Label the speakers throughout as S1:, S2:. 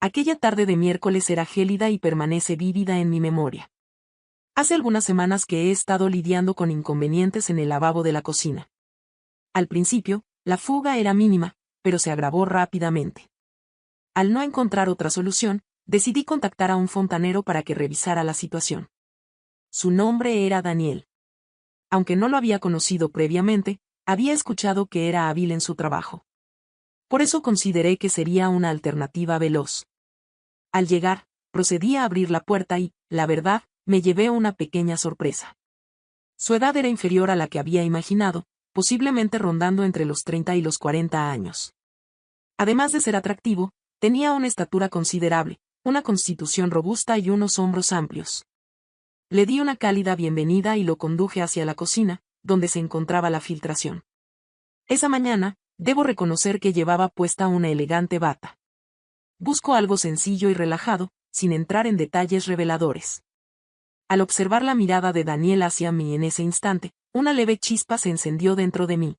S1: Aquella tarde de miércoles era gélida y permanece vívida en mi memoria. Hace algunas semanas que he estado lidiando con inconvenientes en el lavabo de la cocina. Al principio, la fuga era mínima, pero se agravó rápidamente. Al no encontrar otra solución, decidí contactar a un fontanero para que revisara la situación. Su nombre era Daniel. Aunque no lo había conocido previamente, había escuchado que era hábil en su trabajo. Por eso consideré que sería una alternativa veloz. Al llegar, procedí a abrir la puerta y, la verdad, me llevé una pequeña sorpresa. Su edad era inferior a la que había imaginado, posiblemente rondando entre los 30 y los 40 años. Además de ser atractivo, tenía una estatura considerable, una constitución robusta y unos hombros amplios. Le di una cálida bienvenida y lo conduje hacia la cocina, donde se encontraba la filtración. Esa mañana, debo reconocer que llevaba puesta una elegante bata. Busco algo sencillo y relajado, sin entrar en detalles reveladores. Al observar la mirada de Daniel hacia mí en ese instante, una leve chispa se encendió dentro de mí.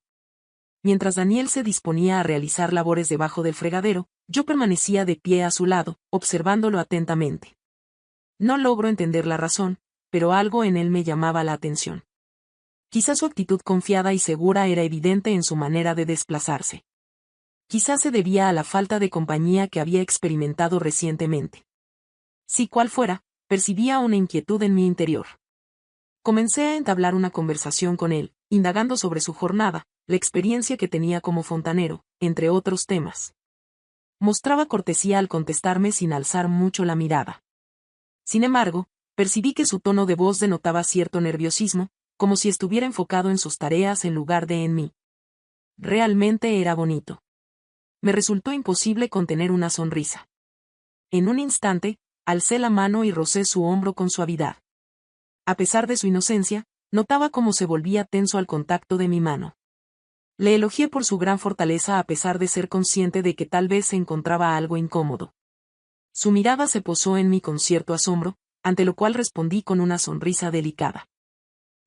S1: Mientras Daniel se disponía a realizar labores debajo del fregadero, yo permanecía de pie a su lado, observándolo atentamente. No logro entender la razón, pero algo en él me llamaba la atención. Quizás su actitud confiada y segura era evidente en su manera de desplazarse. Quizás se debía a la falta de compañía que había experimentado recientemente. Si cual fuera, percibía una inquietud en mi interior. Comencé a entablar una conversación con él, indagando sobre su jornada, la experiencia que tenía como fontanero, entre otros temas. Mostraba cortesía al contestarme sin alzar mucho la mirada. Sin embargo, percibí que su tono de voz denotaba cierto nerviosismo, como si estuviera enfocado en sus tareas en lugar de en mí. Realmente era bonito. Me resultó imposible contener una sonrisa. En un instante, alcé la mano y rocé su hombro con suavidad. A pesar de su inocencia, notaba cómo se volvía tenso al contacto de mi mano. Le elogié por su gran fortaleza a pesar de ser consciente de que tal vez se encontraba algo incómodo. Su mirada se posó en mí con cierto asombro, ante lo cual respondí con una sonrisa delicada.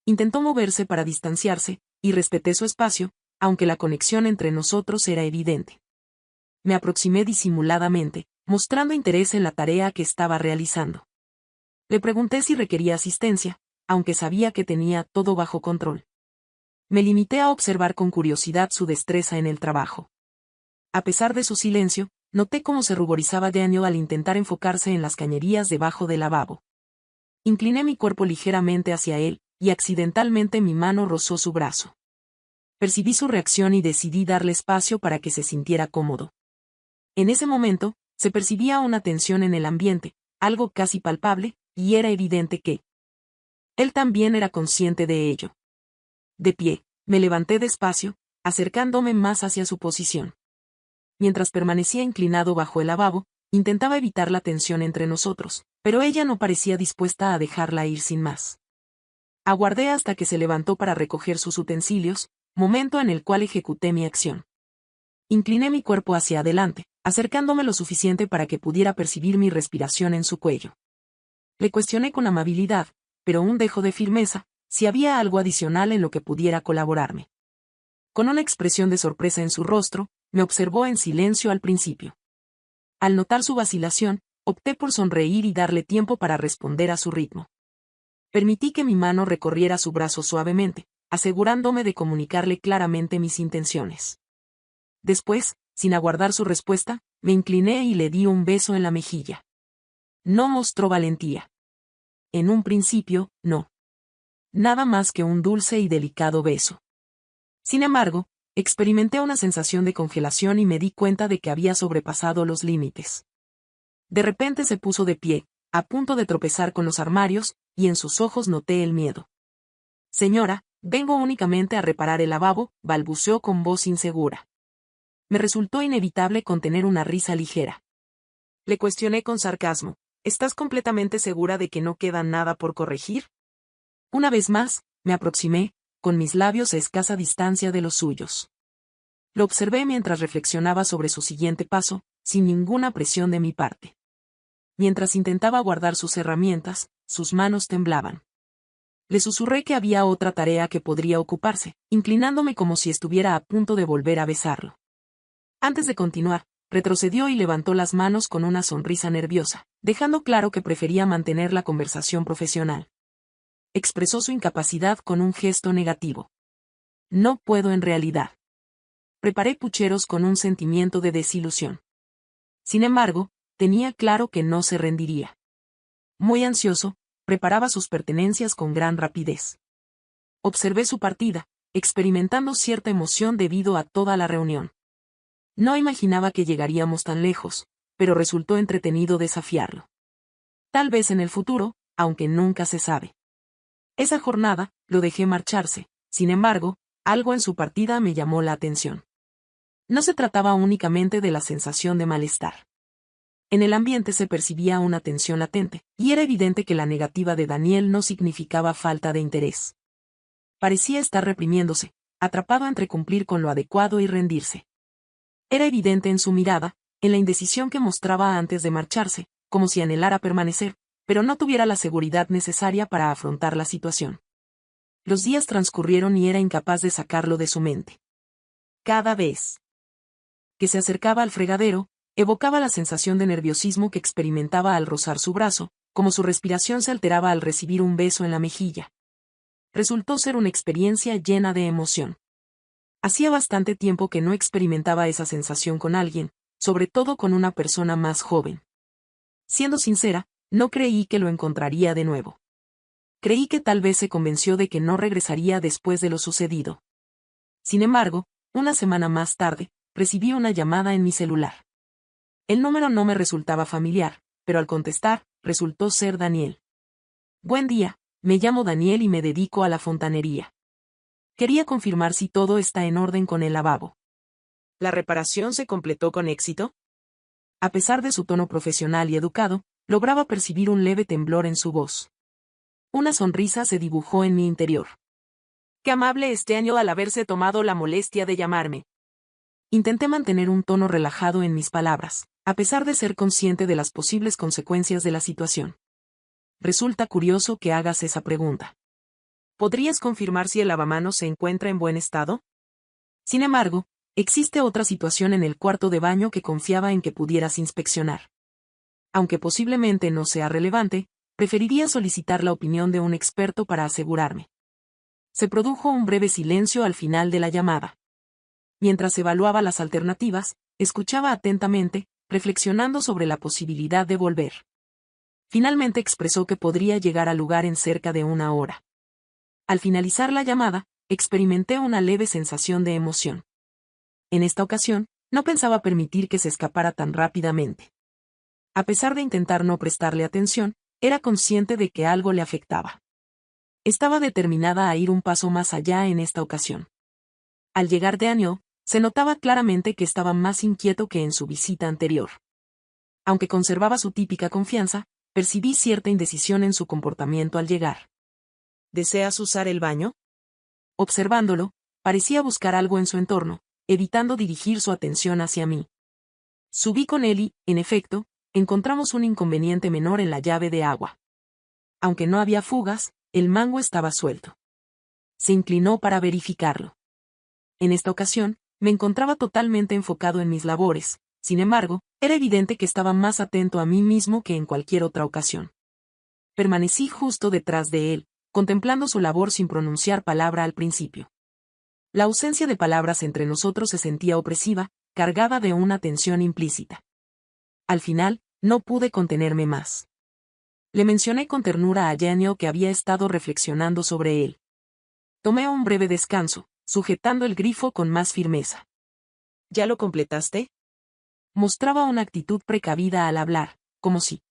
S1: Intentó moverse para distanciarse, y respeté su espacio, aunque la conexión entre nosotros era evidente. Me aproximé disimuladamente, mostrando interés en la tarea que estaba realizando. Le pregunté si requería asistencia, aunque sabía que tenía todo bajo control. Me limité a observar con curiosidad su destreza en el trabajo. A pesar de su silencio, noté cómo se ruborizaba Daniel al intentar enfocarse en las cañerías debajo del lavabo. Incliné mi cuerpo ligeramente hacia él, y accidentalmente mi mano rozó su brazo. Percibí su reacción y decidí darle espacio para que se sintiera cómodo. En ese momento, se percibía una tensión en el ambiente, algo casi palpable, y era evidente que él también era consciente de ello. De pie, me levanté despacio, acercándome más hacia su posición. Mientras permanecía inclinado bajo el lavabo, intentaba evitar la tensión entre nosotros, pero ella no parecía dispuesta a dejarla ir sin más. Aguardé hasta que se levantó para recoger sus utensilios, momento en el cual ejecuté mi acción. Incliné mi cuerpo hacia adelante, acercándome lo suficiente para que pudiera percibir mi respiración en su cuello. Le cuestioné con amabilidad, pero un dejo de firmeza, si había algo adicional en lo que pudiera colaborarme. Con una expresión de sorpresa en su rostro, me observó en silencio al principio. Al notar su vacilación, opté por sonreír y darle tiempo para responder a su ritmo. Permití que mi mano recorriera su brazo suavemente, asegurándome de comunicarle claramente mis intenciones. Después, sin aguardar su respuesta, me incliné y le di un beso en la mejilla. No mostró valentía. En un principio, no. Nada más que un dulce y delicado beso. Sin embargo, experimenté una sensación de congelación y me di cuenta de que había sobrepasado los límites. De repente se puso de pie, a punto de tropezar con los armarios, y en sus ojos noté el miedo. Señora, vengo únicamente a reparar el lavabo, balbuceó con voz insegura. Me resultó inevitable contener una risa ligera. Le cuestioné con sarcasmo, ¿estás completamente segura de que no queda nada por corregir? Una vez más, me aproximé, con mis labios a escasa distancia de los suyos. Lo observé mientras reflexionaba sobre su siguiente paso, sin ninguna presión de mi parte. Mientras intentaba guardar sus herramientas, sus manos temblaban. Le susurré que había otra tarea que podría ocuparse, inclinándome como si estuviera a punto de volver a besarlo. Antes de continuar, retrocedió y levantó las manos con una sonrisa nerviosa, dejando claro que prefería mantener la conversación profesional. Expresó su incapacidad con un gesto negativo. No puedo en realidad. Preparé pucheros con un sentimiento de desilusión. Sin embargo, tenía claro que no se rendiría. Muy ansioso, preparaba sus pertenencias con gran rapidez. Observé su partida, experimentando cierta emoción debido a toda la reunión. No imaginaba que llegaríamos tan lejos, pero resultó entretenido desafiarlo. Tal vez en el futuro, aunque nunca se sabe. Esa jornada, lo dejé marcharse, sin embargo, algo en su partida me llamó la atención. No se trataba únicamente de la sensación de malestar. En el ambiente se percibía una tensión latente, y era evidente que la negativa de Daniel no significaba falta de interés. Parecía estar reprimiéndose, atrapado entre cumplir con lo adecuado y rendirse. Era evidente en su mirada, en la indecisión que mostraba antes de marcharse, como si anhelara permanecer, pero no tuviera la seguridad necesaria para afrontar la situación. Los días transcurrieron y era incapaz de sacarlo de su mente. Cada vez que se acercaba al fregadero, evocaba la sensación de nerviosismo que experimentaba al rozar su brazo, como su respiración se alteraba al recibir un beso en la mejilla. Resultó ser una experiencia llena de emoción. Hacía bastante tiempo que no experimentaba esa sensación con alguien, sobre todo con una persona más joven. Siendo sincera, no creí que lo encontraría de nuevo. Creí que tal vez se convenció de que no regresaría después de lo sucedido. Sin embargo, una semana más tarde, recibí una llamada en mi celular. El número no me resultaba familiar, pero al contestar, resultó ser Daniel. Buen día, me llamo Daniel y me dedico a la fontanería. Quería confirmar si todo está en orden con el lavabo. ¿La reparación se completó con éxito? A pesar de su tono profesional y educado, lograba percibir un leve temblor en su voz. Una sonrisa se dibujó en mi interior. Qué amable es Daniel al haberse tomado la molestia de llamarme. Intenté mantener un tono relajado en mis palabras, a pesar de ser consciente de las posibles consecuencias de la situación. Resulta curioso que hagas esa pregunta. ¿Podrías confirmar si el lavamanos se encuentra en buen estado? Sin embargo, existe otra situación en el cuarto de baño que confiaba en que pudieras inspeccionar. Aunque posiblemente no sea relevante, preferiría solicitar la opinión de un experto para asegurarme. Se produjo un breve silencio al final de la llamada. Mientras evaluaba las alternativas, escuchaba atentamente, reflexionando sobre la posibilidad de volver. Finalmente expresó que podría llegar al lugar en cerca de una hora. Al finalizar la llamada, experimenté una leve sensación de emoción. En esta ocasión, no pensaba permitir que se escapara tan rápidamente. A pesar de intentar no prestarle atención, era consciente de que algo le afectaba. Estaba determinada a ir un paso más allá en esta ocasión. Al llegar Daniel, se notaba claramente que estaba más inquieto que en su visita anterior. Aunque conservaba su típica confianza, percibí cierta indecisión en su comportamiento al llegar. ¿Deseas usar el baño? Observándolo, parecía buscar algo en su entorno, evitando dirigir su atención hacia mí. Subí con él y, en efecto, encontramos un inconveniente menor en la llave de agua. Aunque no había fugas, el mango estaba suelto. Se inclinó para verificarlo. En esta ocasión, me encontraba totalmente enfocado en mis labores, sin embargo, era evidente que estaba más atento a mí mismo que en cualquier otra ocasión. Permanecí justo detrás de él, contemplando su labor sin pronunciar palabra al principio. La ausencia de palabras entre nosotros se sentía opresiva, cargada de una tensión implícita. Al final, no pude contenerme más. Le mencioné con ternura a Daniel que había estado reflexionando sobre él. Tomé un breve descanso, sujetando el grifo con más firmeza. ¿Ya lo completaste? Mostraba una actitud precavida al hablar, como si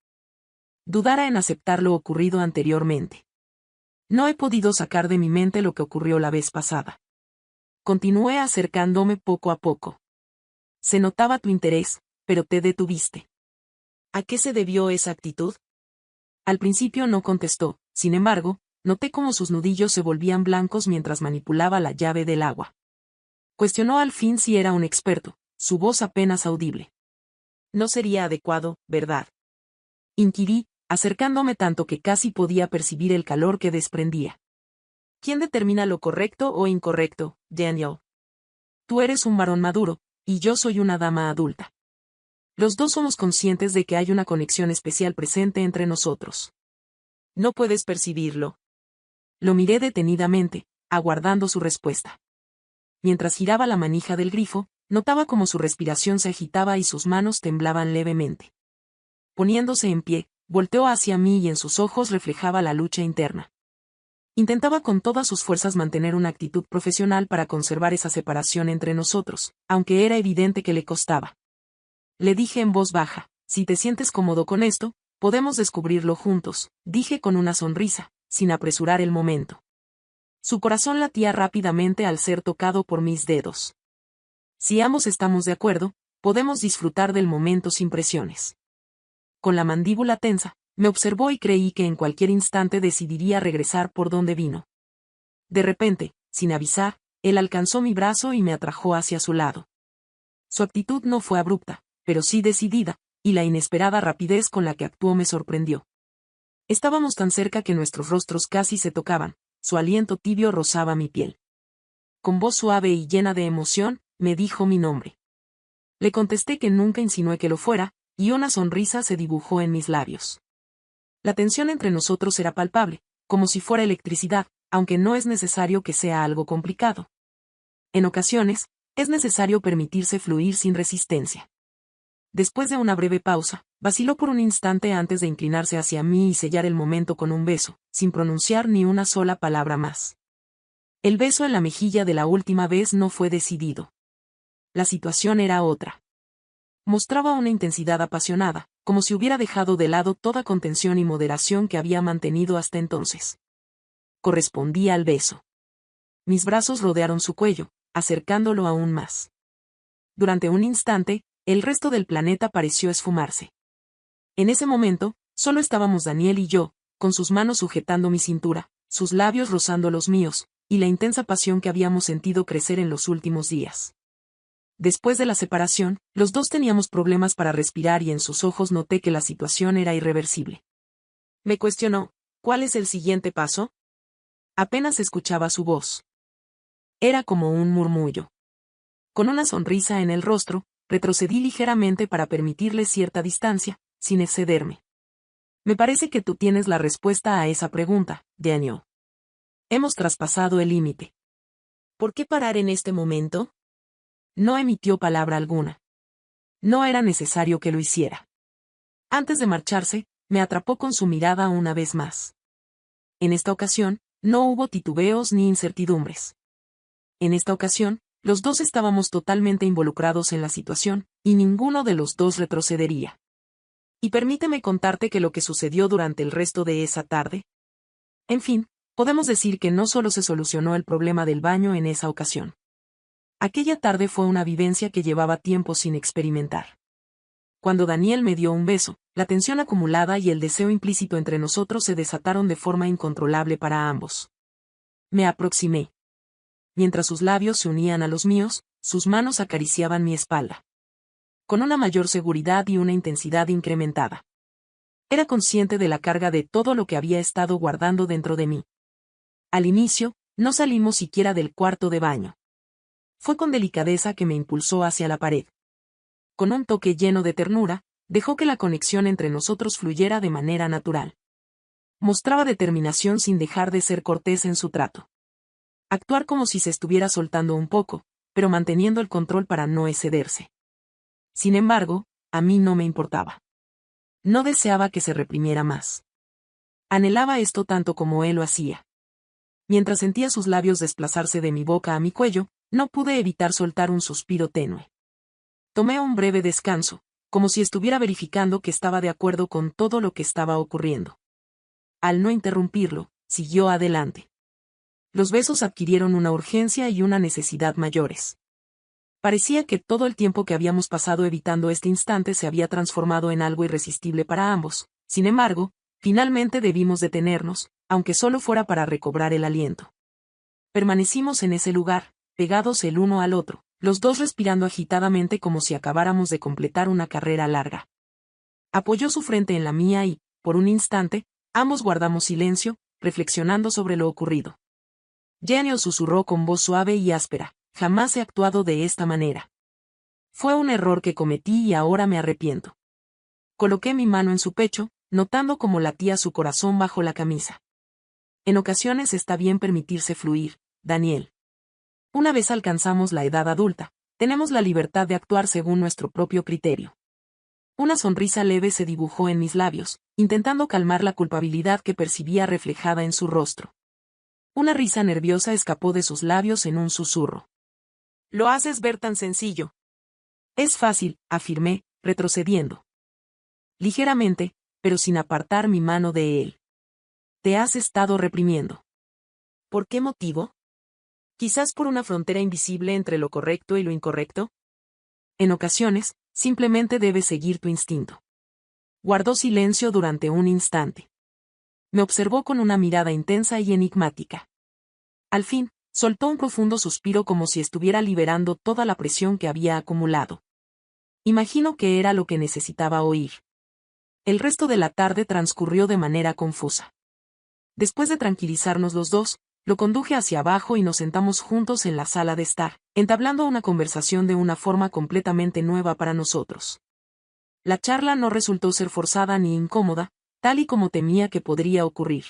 S1: dudara en aceptar lo ocurrido anteriormente. No he podido sacar de mi mente lo que ocurrió la vez pasada. Continué acercándome poco a poco. Se notaba tu interés, pero te detuviste. ¿A qué se debió esa actitud? Al principio no contestó, sin embargo, noté cómo sus nudillos se volvían blancos mientras manipulaba la llave del agua. Cuestionó al fin si era un experto, su voz apenas audible. No sería adecuado, ¿verdad? Inquirí, acercándome tanto que casi podía percibir el calor que desprendía. ¿Quién determina lo correcto o incorrecto, Daniel? Tú eres un varón maduro, y yo soy una dama adulta. los dos somos conscientes de que hay una conexión especial presente entre nosotros. ¿No puedes percibirlo? Lo miré detenidamente, aguardando su respuesta. Mientras giraba la manija del grifo, notaba cómo su respiración se agitaba y sus manos temblaban levemente. Poniéndose en pie, volteó hacia mí y en sus ojos reflejaba la lucha interna. Intentaba con todas sus fuerzas mantener una actitud profesional para conservar esa separación entre nosotros, aunque era evidente que le costaba. Le dije en voz baja, si te sientes cómodo con esto, podemos descubrirlo juntos, dije con una sonrisa, sin apresurar el momento. Su corazón latía rápidamente al ser tocado por mis dedos. Si ambos estamos de acuerdo, podemos disfrutar del momento sin presiones. Con la mandíbula tensa, me observó y creí que en cualquier instante decidiría regresar por donde vino. De repente, sin avisar, él alcanzó mi brazo y me atrajo hacia su lado. Su actitud no fue abrupta, pero sí decidida, y la inesperada rapidez con la que actuó me sorprendió. Estábamos tan cerca que nuestros rostros casi se tocaban, su aliento tibio rozaba mi piel. Con voz suave y llena de emoción, me dijo mi nombre. Le contesté que nunca insinué que lo fuera, y una sonrisa se dibujó en mis labios. La tensión entre nosotros era palpable, como si fuera electricidad, aunque no es necesario que sea algo complicado. En ocasiones, es necesario permitirse fluir sin resistencia. Después de una breve pausa, vaciló por un instante antes de inclinarse hacia mí y sellar el momento con un beso, sin pronunciar ni una sola palabra más. El beso en la mejilla de la última vez no fue decidido. La situación era otra. Mostraba una intensidad apasionada, como si hubiera dejado de lado toda contención y moderación que había mantenido hasta entonces. Correspondía al beso. Mis brazos rodearon su cuello, acercándolo aún más. Durante un instante, el resto del planeta pareció esfumarse. En ese momento, solo estábamos Daniel y yo, con sus manos sujetando mi cintura, sus labios rozando los míos, y la intensa pasión que habíamos sentido crecer en los últimos días. Después de la separación, los dos teníamos problemas para respirar y en sus ojos noté que la situación era irreversible. Me cuestionó, ¿cuál es el siguiente paso? Apenas escuchaba su voz. Era como un murmullo. Con una sonrisa en el rostro, retrocedí ligeramente para permitirle cierta distancia, sin excederme. Me parece que tú tienes la respuesta a esa pregunta, Daniel. Hemos traspasado el límite. ¿Por qué parar en este momento? No emitió palabra alguna. No era necesario que lo hiciera. Antes de marcharse, me atrapó con su mirada una vez más. En esta ocasión, no hubo titubeos ni incertidumbres. En esta ocasión, los dos estábamos totalmente involucrados en la situación, y ninguno de los dos retrocedería. Y permíteme contarte que lo que sucedió durante el resto de esa tarde. En fin, podemos decir que no solo se solucionó el problema del baño en esa ocasión. Aquella tarde fue una vivencia que llevaba tiempo sin experimentar. Cuando Daniel me dio un beso, la tensión acumulada y el deseo implícito entre nosotros se desataron de forma incontrolable para ambos. Me aproximé. Mientras sus labios se unían a los míos, sus manos acariciaban mi espalda. Con una mayor seguridad y una intensidad incrementada. Era consciente de la carga de todo lo que había estado guardando dentro de mí. Al inicio, no salimos siquiera del cuarto de baño. Fue con delicadeza que me impulsó hacia la pared. Con un toque lleno de ternura, dejó que la conexión entre nosotros fluyera de manera natural. Mostraba determinación sin dejar de ser cortés en su trato. Actuar como si se estuviera soltando un poco, pero manteniendo el control para no excederse. Sin embargo, a mí no me importaba. No deseaba que se reprimiera más. Anhelaba esto tanto como él lo hacía. Mientras sentía sus labios desplazarse de mi boca a mi cuello, no pude evitar soltar un suspiro tenue. Tomé un breve descanso, como si estuviera verificando que estaba de acuerdo con todo lo que estaba ocurriendo. Al no interrumpirlo, siguió adelante. Los besos adquirieron una urgencia y una necesidad mayores. Parecía que todo el tiempo que habíamos pasado evitando este instante se había transformado en algo irresistible para ambos. Sin embargo, finalmente debimos detenernos, aunque solo fuera para recobrar el aliento. Permanecimos en ese lugar, pegados el uno al otro, los dos respirando agitadamente como si acabáramos de completar una carrera larga. Apoyó su frente en la mía y, por un instante, ambos guardamos silencio, reflexionando sobre lo ocurrido. Daniel susurró con voz suave y áspera, jamás he actuado de esta manera. Fue un error que cometí y ahora me arrepiento. Coloqué mi mano en su pecho, notando cómo latía su corazón bajo la camisa. En ocasiones está bien permitirse fluir, Daniel. Una vez alcanzamos la edad adulta, tenemos la libertad de actuar según nuestro propio criterio. Una sonrisa leve se dibujó en mis labios, intentando calmar la culpabilidad que percibía reflejada en su rostro. Una risa nerviosa escapó de sus labios en un susurro. Lo haces ver tan sencillo. Es fácil, afirmé, retrocediendo. Ligeramente, pero sin apartar mi mano de él. Te has estado reprimiendo. ¿Por qué motivo? Quizás por una frontera invisible entre lo correcto y lo incorrecto. En ocasiones, simplemente debes seguir tu instinto. Guardó silencio durante un instante. Me observó con una mirada intensa y enigmática. Al fin, soltó un profundo suspiro como si estuviera liberando toda la presión que había acumulado. Imagino que era lo que necesitaba oír. El resto de la tarde transcurrió de manera confusa. Después de tranquilizarnos los dos, lo conduje hacia abajo y nos sentamos juntos en la sala de estar, entablando una conversación de una forma completamente nueva para nosotros. La charla no resultó ser forzada ni incómoda, tal y como temía que podría ocurrir.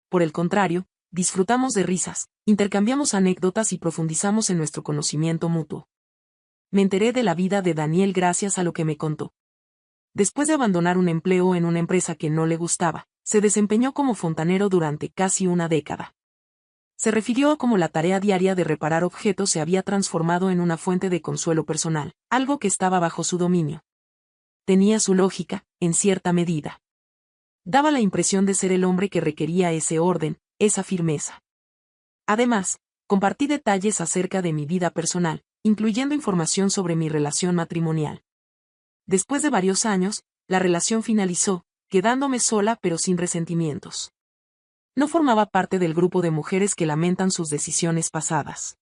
S1: Por el contrario, disfrutamos de risas, intercambiamos anécdotas y profundizamos en nuestro conocimiento mutuo. Me enteré de la vida de Daniel gracias a lo que me contó. Después de abandonar un empleo en una empresa que no le gustaba, se desempeñó como fontanero durante casi una década. Se refirió a cómo la tarea diaria de reparar objetos se había transformado en una fuente de consuelo personal, algo que estaba bajo su dominio. Tenía su lógica, en cierta medida. Daba la impresión de ser el hombre que requería ese orden, esa firmeza. Además, compartí detalles acerca de mi vida personal, incluyendo información sobre mi relación matrimonial. Después de varios años, la relación finalizó, quedándome sola pero sin resentimientos. No formaba parte del grupo de mujeres que lamentan sus decisiones pasadas.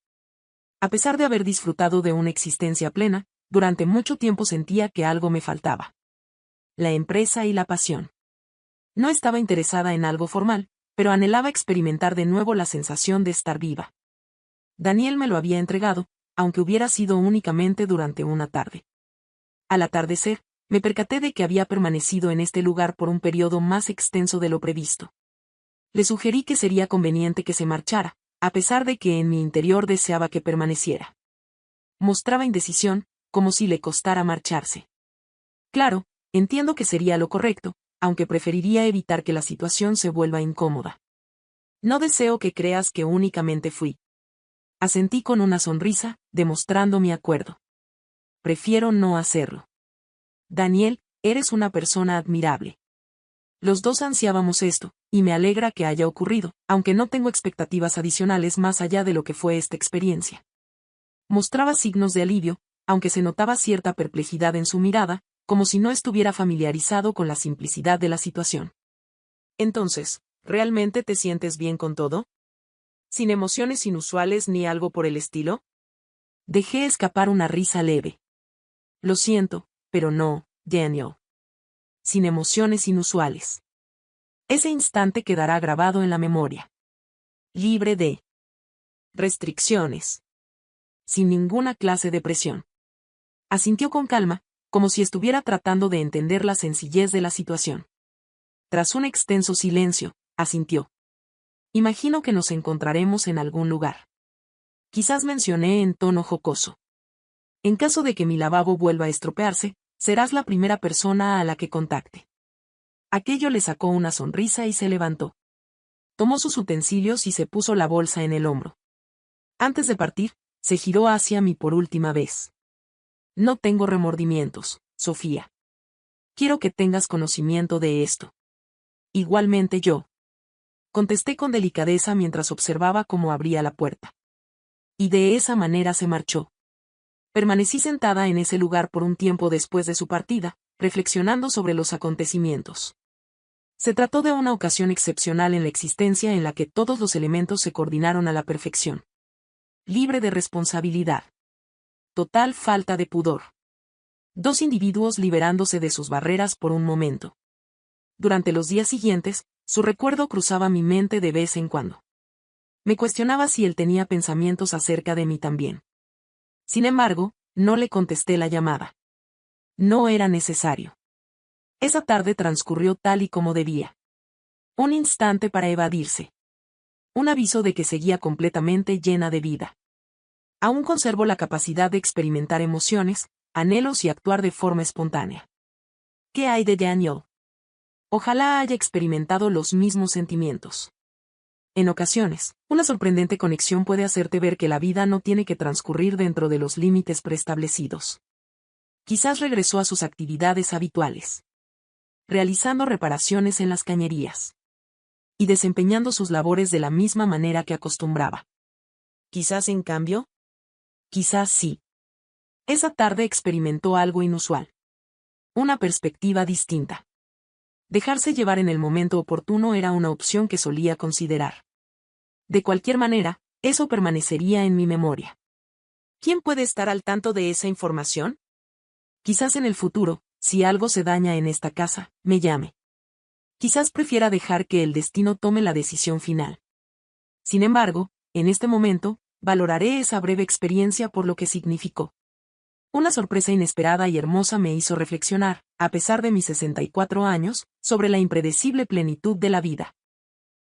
S1: A pesar de haber disfrutado de una existencia plena, durante mucho tiempo sentía que algo me faltaba. La empresa y la pasión. No estaba interesada en algo formal, pero anhelaba experimentar de nuevo la sensación de estar viva. Daniel me lo había entregado, aunque hubiera sido únicamente durante una tarde. Al atardecer, me percaté de que había permanecido en este lugar por un periodo más extenso de lo previsto. Le sugerí que sería conveniente que se marchara, a pesar de que en mi interior deseaba que permaneciera. Mostraba indecisión, como si le costara marcharse. Claro, entiendo que sería lo correcto, aunque preferiría evitar que la situación se vuelva incómoda. No deseo que creas que únicamente fui. Asentí con una sonrisa, demostrando mi acuerdo. Prefiero no hacerlo. Daniel, eres una persona admirable. Los dos ansiábamos esto, y me alegra que haya ocurrido, aunque no tengo expectativas adicionales más allá de lo que fue esta experiencia. Mostraba signos de alivio, aunque se notaba cierta perplejidad en su mirada, como si no estuviera familiarizado con la simplicidad de la situación. Entonces, ¿realmente te sientes bien con todo? ¿Sin emociones inusuales ni algo por el estilo? Dejé escapar una risa leve. Lo siento, pero no, Daniel. Sin emociones inusuales. Ese instante quedará grabado en la memoria. Libre de restricciones. Sin ninguna clase de presión. Asintió con calma, como si estuviera tratando de entender la sencillez de la situación. Tras un extenso silencio, asintió. Imagino que nos encontraremos en algún lugar. Quizás mencioné en tono jocoso. En caso de que mi lavabo vuelva a estropearse, serás la primera persona a la que contacte. Aquello le sacó una sonrisa y se levantó. Tomó sus utensilios y se puso la bolsa en el hombro. Antes de partir, se giró hacia mí por última vez. No tengo remordimientos, Sofía. Quiero que tengas conocimiento de esto. Igualmente yo. Contesté con delicadeza mientras observaba cómo abría la puerta. Y de esa manera se marchó. Permanecí sentada en ese lugar por un tiempo después de su partida, reflexionando sobre los acontecimientos. Se trató de una ocasión excepcional en la existencia en la que todos los elementos se coordinaron a la perfección. Libre de responsabilidad. Total falta de pudor. Dos individuos liberándose de sus barreras por un momento. Durante los días siguientes, su recuerdo cruzaba mi mente de vez en cuando. Me cuestionaba si él tenía pensamientos acerca de mí también. Sin embargo, no le contesté la llamada. No era necesario. Esa tarde transcurrió tal y como debía. Un instante para evadirse. Un aviso de que seguía completamente llena de vida. Aún conservo la capacidad de experimentar emociones, anhelos y actuar de forma espontánea. ¿Qué hay de Daniel? Ojalá haya experimentado los mismos sentimientos. En ocasiones, una sorprendente conexión puede hacerte ver que la vida no tiene que transcurrir dentro de los límites preestablecidos. Quizás regresó a sus actividades habituales, realizando reparaciones en las cañerías y desempeñando sus labores de la misma manera que acostumbraba. Quizás en cambio, quizás sí. Esa tarde experimentó algo inusual. Una perspectiva distinta. Dejarse llevar en el momento oportuno era una opción que solía considerar. De cualquier manera, eso permanecería en mi memoria. ¿Quién puede estar al tanto de esa información? Quizás en el futuro, si algo se daña en esta casa, me llame. Quizás prefiera dejar que el destino tome la decisión final. Sin embargo, en este momento, valoraré esa breve experiencia por lo que significó. Una sorpresa inesperada y hermosa me hizo reflexionar, a pesar de mis 64 años, sobre la impredecible plenitud de la vida.